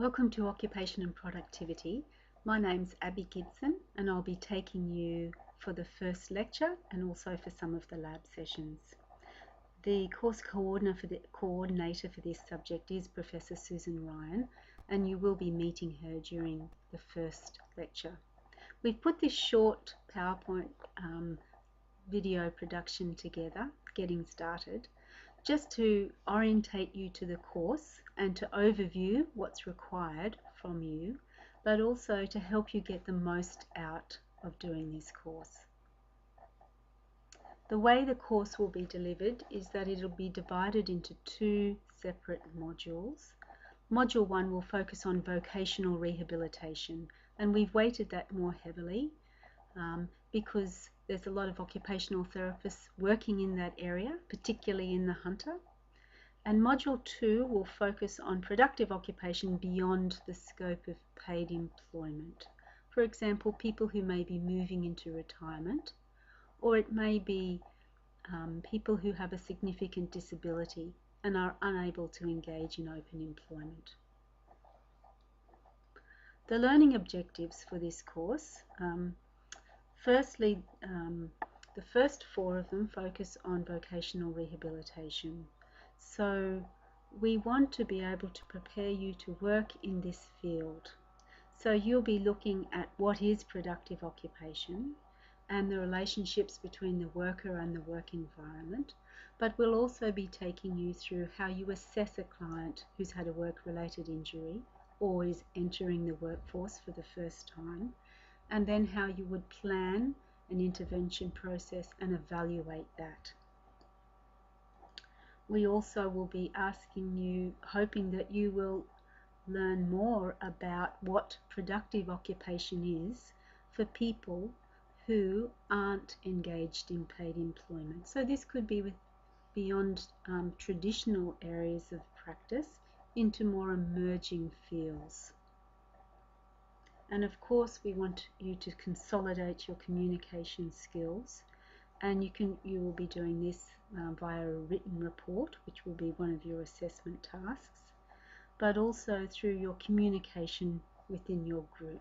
Welcome to Occupation and Productivity. My name's Abby Gibson and I'll be taking you for the first lecture and also for some of the lab sessions. The course coordinator for this subject is Professor Susan Ryan, and you will be meeting her during the first lecture. We've put this short PowerPoint video production together, getting started, just to orientate you to the course and to overview what's required from you, but also to help you get the most out of doing this course. The way the course will be delivered is that it'll be divided into two separate modules. Module 1 will focus on vocational rehabilitation, and we've weighted that more heavily because there's a lot of occupational therapists working in that area, particularly in the Hunter. And Module 2 will focus on productive occupation beyond the scope of paid employment. For example, people who may be moving into retirement, or it may be people who have a significant disability and are unable to engage in open employment. The learning objectives for this course, firstly, the first 4 of them focus on vocational rehabilitation. So we want to be able to prepare you to work in this field. So you'll be looking at what is productive occupation and the relationships between the worker and the work environment, but we'll also be taking you through how you assess a client who's had a work-related injury or is entering the workforce for the first time, and then how you would plan an intervention process and evaluate that. We also will be asking you, hoping that you will learn more about what productive occupation is for people who aren't engaged in paid employment. So this could be beyond traditional areas of practice into more emerging fields. And of course, we want you to consolidate your communication skills, and you will be doing this via a written report, which will be one of your assessment tasks, but also through your communication within your group.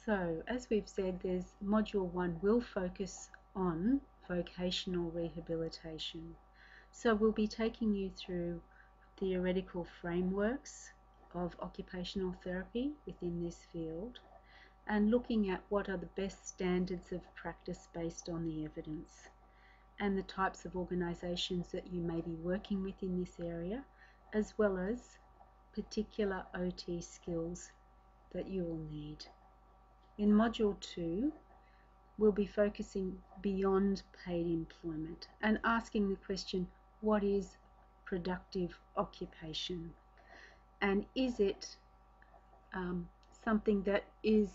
So, as we've said, Module 1 will focus on vocational rehabilitation. So we'll be taking you through theoretical frameworks of occupational therapy within this field and looking at what are the best standards of practice based on the evidence and the types of organisations that you may be working with in this area, as well as particular OT skills that you will need. In Module 2, we'll be focusing beyond paid employment and asking the question, what is productive occupation? And is it something that is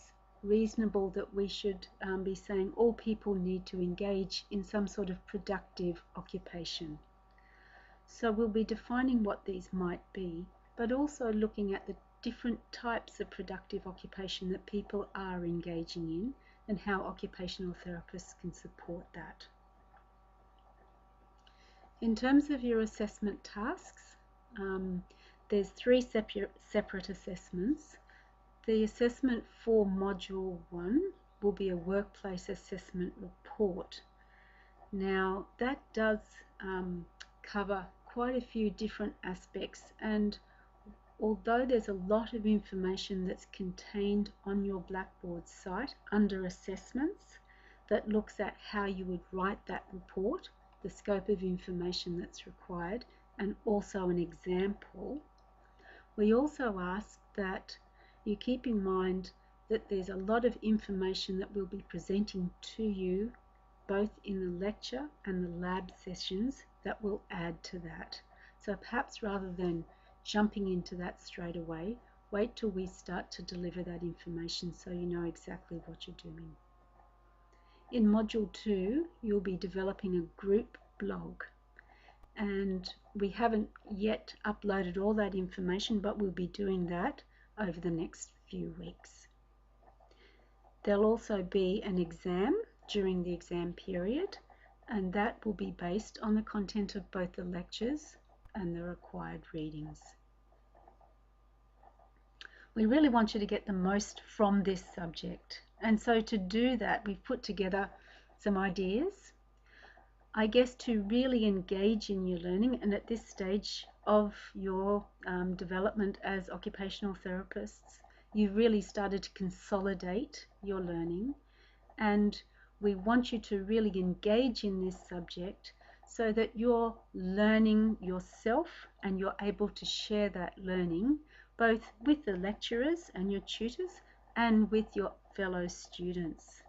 reasonable that we should be saying all people need to engage in some sort of productive occupation? So we'll be defining what these might be, but also looking at the different types of productive occupation that people are engaging in and how occupational therapists can support that. In terms of your assessment tasks, there's 3 separate assessments. The assessment for Module 1 will be a workplace assessment report. Now that does cover quite a few different aspects, and although there's a lot of information that's contained on your Blackboard site under assessments that looks at how you would write that report, the scope of information that's required, and also an example, we also ask that you keep in mind that there's a lot of information that we'll be presenting to you both in the lecture and the lab sessions that will add to that. So perhaps rather than jumping into that straight away, wait till we start to deliver that information so you know exactly what you're doing. In Module 2, you'll be developing a group blog, and we haven't yet uploaded all that information, but we'll be doing that over the next few weeks. There'll also be an exam during the exam period, and that will be based on the content of both the lectures and the required readings. We really want you to get the most from this subject. And so to do that, we've put together some ideas, I guess, to really engage in your learning. And at this stage of your development as occupational therapists, you've really started to consolidate your learning. And we want you to really engage in this subject so that you're learning yourself and you're able to share that learning both with the lecturers and your tutors and with your fellow students.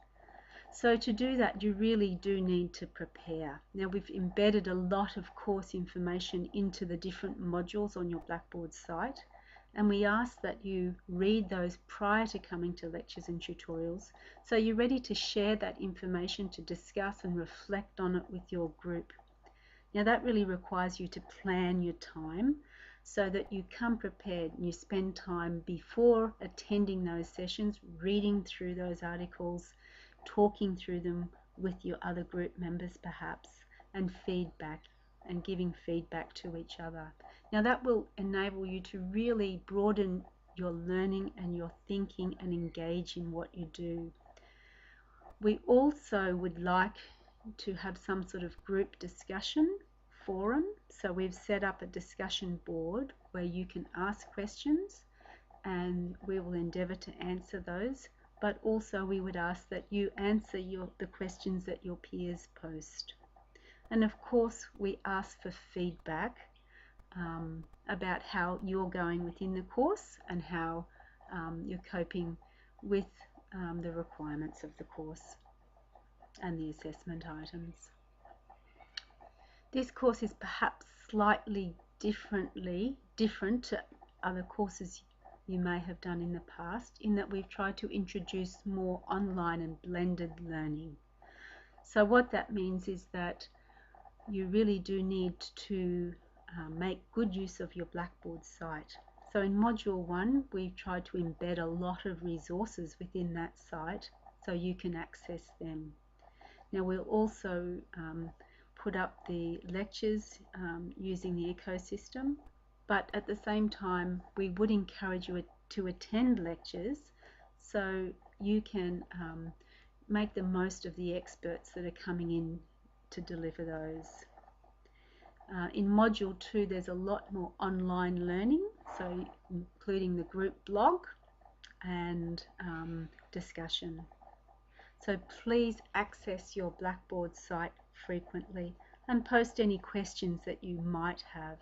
So to do that, you really do need to prepare. Now, we've embedded a lot of course information into the different modules on your Blackboard site, and we ask that you read those prior to coming to lectures and tutorials so you're ready to share that information, to discuss and reflect on it with your group. Now, that really requires you to plan your time so that you come prepared and you spend time before attending those sessions, reading through those articles, talking through them with your other group members perhaps, and feedback and giving feedback to each other. Now that will enable you to really broaden your learning and your thinking and engage in what you do. We also would like to have some sort of group discussion forum. So we've set up a discussion board where you can ask questions and we will endeavour to answer those, but also we would ask that you answer the questions that your peers post. And of course we ask for feedback about how you're going within the course and how you're coping with the requirements of the course and the assessment items. This course is perhaps slightly different to other courses you may have done in the past, in that we've tried to introduce more online and blended learning. So what that means is that you really do need to make good use of your Blackboard site. So in Module 1, we've tried to embed a lot of resources within that site so you can access them. Now we'll also put up the lectures using the ecosystem, but at the same time we would encourage you to attend lectures so you can make the most of the experts that are coming in to deliver those. In Module 2 there's a lot more online learning, so including the group blog and discussion. So please access your Blackboard site frequently and post any questions that you might have.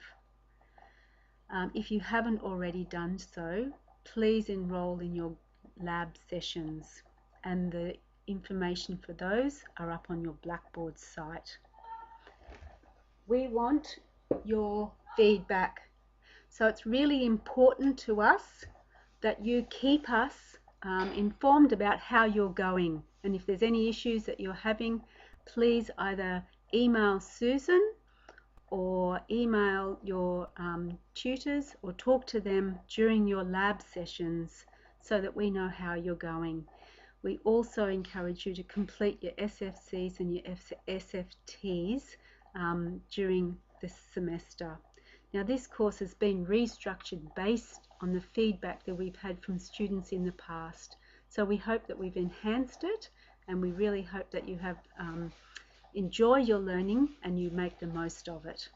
If you haven't already done so, please enroll in your lab sessions, and the information for those are up on your Blackboard site. We want your feedback. So it's really important to us that you keep us informed about how you're going. And if there's any issues that you're having, please either email Susan or email your tutors or talk to them during your lab sessions so that we know how you're going. We also encourage you to complete your SFCs and your SFTs during this semester. Now this course has been restructured based on the feedback that we've had from students in the past. So we hope that we've enhanced it, and we really hope that you have enjoy your learning and you make the most of it.